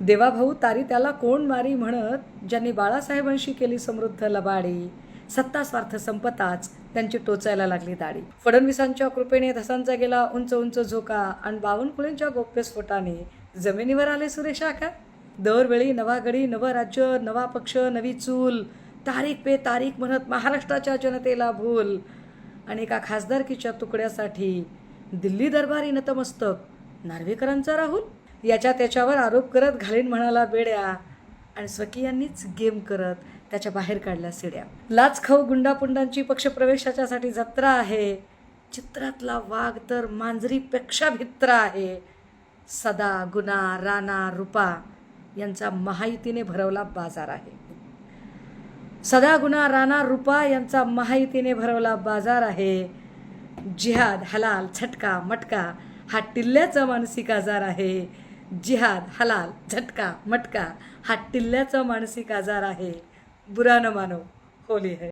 देवाभाऊ तारी त्याला कोण मारी म्हणत ज्यांनी बाळासाहेबांशी केली समृद्ध लबाडी, सत्ता स्वार्थ संपताच त्यांची टोचायला लागली दाढी. फडणवीसांच्या कृपेने धसांचा गेला उंच उंच झोका आणि बावनकुळेंच्या गौप्यस्फोटाने जमिनीवर आले सुरेश आका. दरवेळी नवा गडी, नवं राज्य, नवा पक्ष, नवी चूल, तारीख पे तारीख म्हणत महाराष्ट्राच्या जनतेला भूल आणि एका खासदारकीच्या तुकड्यासाठी दिल्ली दरबारी नतमस्तक नार्वेकरांचा राहुल. याच्या त्याच्यावर आरोप करत घालीन म्हणाला बेड्या आणि स्वकीयांनीच गेम करत त्याच्या बाहेर काढल्या सिड्या. लाच खाऊ गुंडापुंडांची पक्षप्रवेशाच्यासाठी जत्रा आहे. चित्रातला वाघ तर मांजरीपेक्षा भित्रा आहे. सदा, गुना, राणा, रुपा यांचा महायुतीने भरवला बाजार आहे. सदा, गुना, राणा, रुपा यांचा महायुतीने भरवला बाजार आहे. जिहाद, हलाल, झटका, मटका हा टिल्ल्याचा मानसिक आजार आहे. जिहाद, हलाल, झटका, मटका हा टिल्ल्याचा मानसिक आजार आहे. बुरा न मानो, होली है.